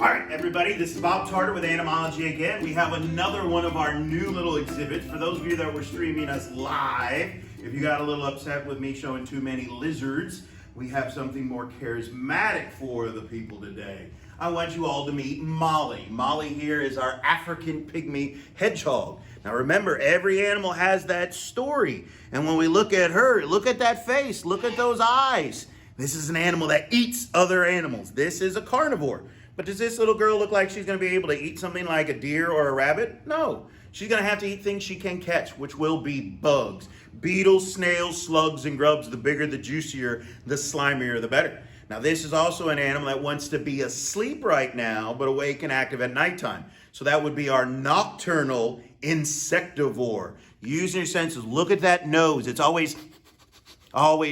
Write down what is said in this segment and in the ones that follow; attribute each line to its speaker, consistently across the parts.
Speaker 1: All right, everybody, this is Bob Tarter with Animology again. We have another one of our new little exhibits. For those of you that were streaming us live, if you got a little upset with me showing too many lizards, we have something more charismatic for the people today. I want you all to meet Molly. Molly here is our African pygmy hedgehog. Now remember, every animal has that story. And when we look at her, look at that face, look at those eyes. This is an animal that eats other animals. This is a carnivore. But does this little girl look like she's going to be able to eat something like a deer or a rabbit? No. She's going to have to eat things she can catch, which will be bugs. Beetles, snails, slugs, and grubs. The bigger, the juicier, the slimier, the better. Now, this is also an animal that wants to be asleep right now, but awake and active at nighttime. So that would be our nocturnal insectivore. Using your senses, look at that nose. It's always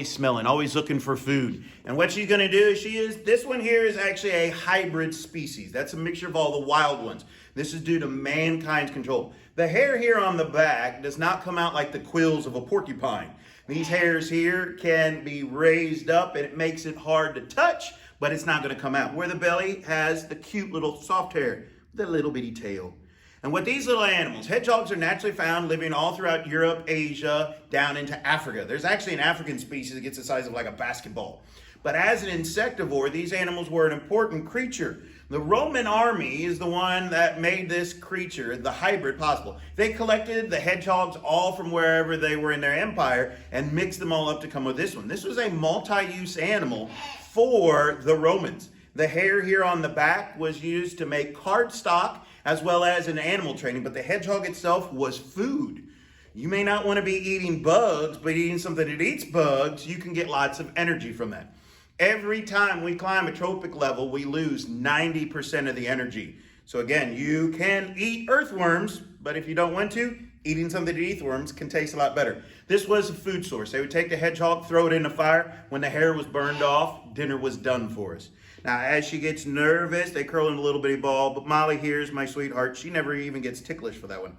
Speaker 1: smelling, always looking for food. And what she's going to do is this one here is actually a hybrid species. That's a mixture of all the wild ones. This is due to mankind's control. The hair here on the back does not come out like the quills of a porcupine. These hairs here can be raised up and it makes it hard to touch, but it's not going to come out. Where the belly has the cute little soft hair, the little bitty tail. And what these little animals, hedgehogs are naturally found living all throughout Europe, Asia, down into Africa. There's actually an African species that gets the size of like a basketball. But as an insectivore, these animals were an important creature. The Roman army is the one that made this creature, the hybrid, possible. They collected the hedgehogs all from wherever they were in their empire and mixed them all up to come with this one. This was a multi-use animal for the Romans. The hair here on the back was used to make cardstock as well as in animal training, but the hedgehog itself was food. You may not want to be eating bugs, but eating something that eats bugs, you can get lots of energy from that. Every time we climb a trophic level, we lose 90% of the energy. So again, you can eat earthworms, but if you don't want to, eating something that eats worms can taste a lot better. This was a food source. They would take the hedgehog, throw it in the fire. When the hair was burned off, dinner was done for us. Now, as she gets nervous, they curl in a little bitty ball, but Molly here is my sweetheart. She never even gets ticklish for that one.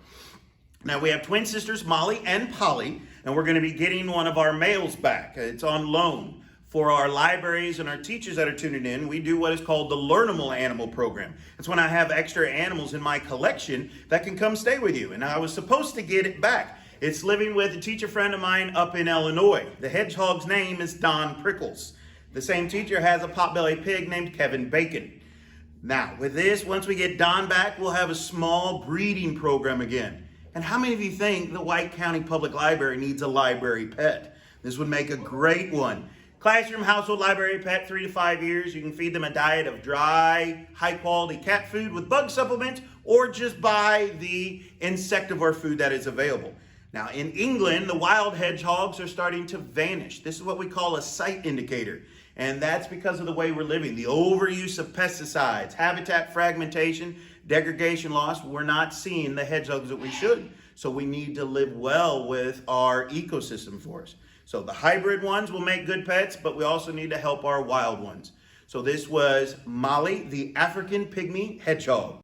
Speaker 1: Now, we have twin sisters, Molly and Polly, and we're going to be getting one of our males back. It's on loan. For our libraries and our teachers that are tuning in, we do what is called the Learnable Animal Program. It's when I have extra animals in my collection that can come stay with you. And I was supposed to get it back. It's living with a teacher friend of mine up in Illinois. The hedgehog's name is Don Prickles. The same teacher has a potbelly pig named Kevin Bacon. Now, with this, once we get Don back, we'll have a small breeding program again. And how many of you think the White County Public Library needs a library pet? This would make a great one. Classroom, household, library pet, 3 to 5 years. You can feed them a diet of dry, high-quality cat food with bug supplements, or just buy the insectivore food that is available. Now, in England, the wild hedgehogs are starting to vanish. This is what we call a sight indicator. And that's because of the way we're living. The overuse of pesticides, habitat fragmentation, degradation loss. We're not seeing the hedgehogs that we should. So we need to live well with our ecosystem for us. So the hybrid ones will make good pets, but we also need to help our wild ones. So this was Molly, the African pygmy hedgehog.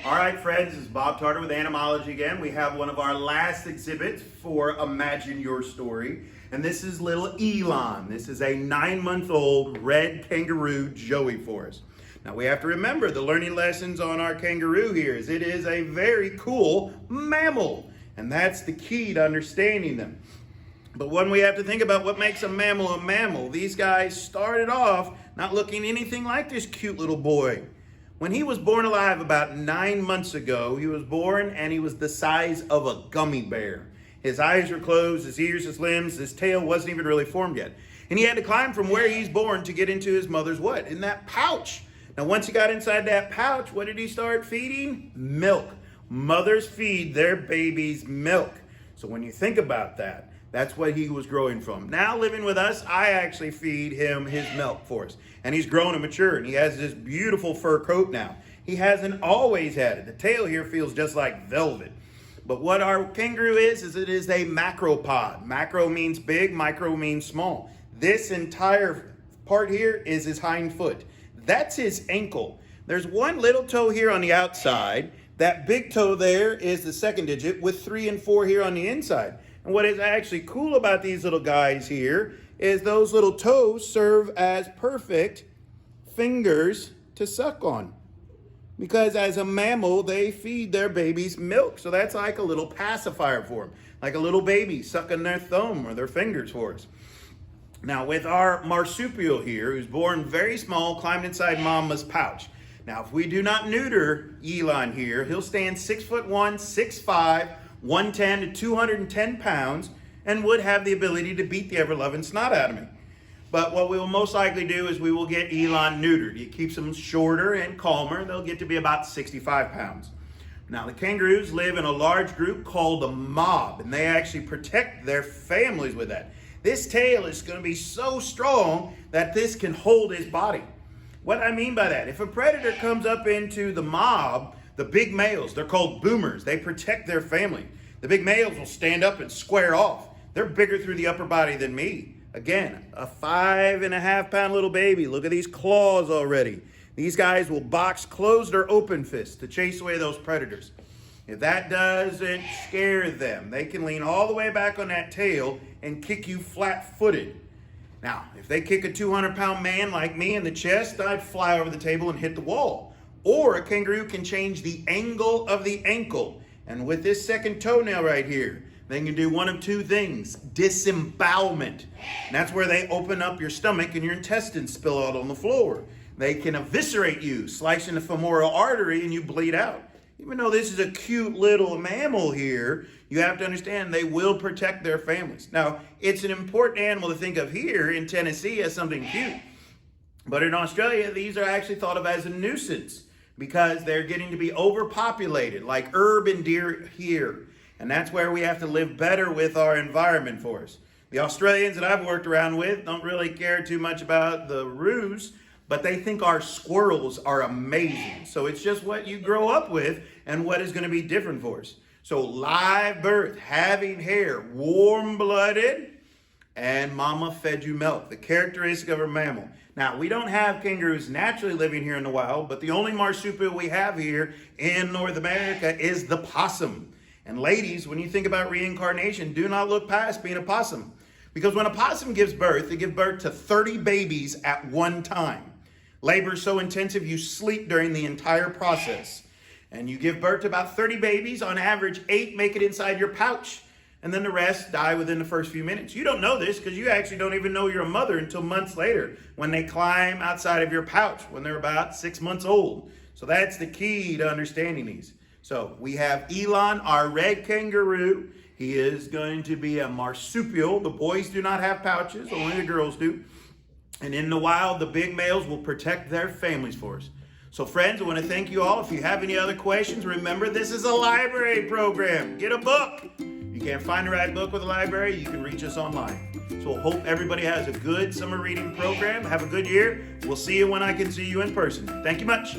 Speaker 1: All right, friends, this is Bob Tarter with Animology again. We have one of our last exhibits for Imagine Your Story. And this is little Elon. This is a 9-month-old red kangaroo joey for us. Now we have to remember the learning lessons on our kangaroo here is it is a very cool mammal. And that's the key to understanding them. But when we have to think about what makes a mammal, these guys started off not looking anything like this cute little boy. When he was born alive about 9 months ago, he was born and he was the size of a gummy bear. His eyes were closed, his ears, his limbs, his tail wasn't even really formed yet. And he had to climb from where he's born to get into his mother's what? In that pouch. Now once he got inside that pouch, what did he start feeding? Milk. Mothers feed their babies milk. So when you think about that, that's what he was growing from. Now living with us, I actually feed him his milk for us. And he's grown and matured. And he has this beautiful fur coat now. He hasn't always had it. The tail here feels just like velvet. But what our kangaroo is it is a macropod. Macro means big, micro means small. This entire part here is his hind foot. That's his ankle. There's one little toe here on the outside. That big toe there is the second digit with 3 and 4 here on the inside. And what is actually cool about these little guys here is those little toes serve as perfect fingers to suck on. Because as a mammal, they feed their babies milk. So that's like a little pacifier for them. Like a little baby sucking their thumb or their fingers for us. Now with our marsupial here, who's born very small, climbed inside mama's pouch. Now if we do not neuter Elon here, he'll stand 6'1", 6'5", 110 to 210 pounds, and would have the ability to beat the ever-loving snot out of me. But what we will most likely do is we will get Elon neutered. It keeps them shorter and calmer. They'll get to be about 65 pounds. Now, the kangaroos live in a large group called a mob, and they actually protect their families with that. This tail is going to be so strong that this can hold his body. What I mean by that, if a predator comes up into the mob, the big males, they're called boomers. They protect their family. The big males will stand up and square off. They're bigger through the upper body than me. Again, a 5.5-pound little baby. Look at these claws already. These guys will box closed or open fists to chase away those predators. If that doesn't scare them, they can lean all the way back on that tail and kick you flat-footed. Now, if they kick a 200-pound man like me in the chest, I'd fly over the table and hit the wall. Or a kangaroo can change the angle of the ankle. And with this second toenail right here, they can do one of two things: disembowelment. And that's where they open up your stomach and your intestines spill out on the floor. They can eviscerate you, slicing the femoral artery, and you bleed out. Even though this is a cute little mammal here, you have to understand they will protect their families. Now, it's an important animal to think of here in Tennessee as something cute. But in Australia, these are actually thought of as a nuisance because they're getting to be overpopulated, like urban deer here. And that's where we have to live better with our environment for us. The Australians that I've worked around with don't really care too much about the roos, but they think our squirrels are amazing. So it's just what you grow up with and what is going to be different for us. So live birth, having hair, warm-blooded, and mama fed you milk, the characteristic of a mammal. Now, we don't have kangaroos naturally living here in the wild, but the only marsupial we have here in North America is the possum. And ladies, when you think about reincarnation, do not look past being a possum. Because when a possum gives birth, they give birth to 30 babies at one time. Labor is so intensive, you sleep during the entire process. And you give birth to about 30 babies. On average, 8 make it inside your pouch. And then the rest die within the first few minutes. You don't know this because you actually don't even know you're a mother until months later when they climb outside of your pouch when they're about 6 months old. So that's the key to understanding these. So we have Elon, our red kangaroo. He is going to be a marsupial. The boys do not have pouches, only the girls do. And in the wild, the big males will protect their families for us. So friends, I want to thank you all. If you have any other questions, remember this is a library program. Get a book. If you can't find the right book with a library, you can reach us online. So I hope everybody has a good summer reading program. Have a good year. We'll see you when I can see you in person. Thank you much.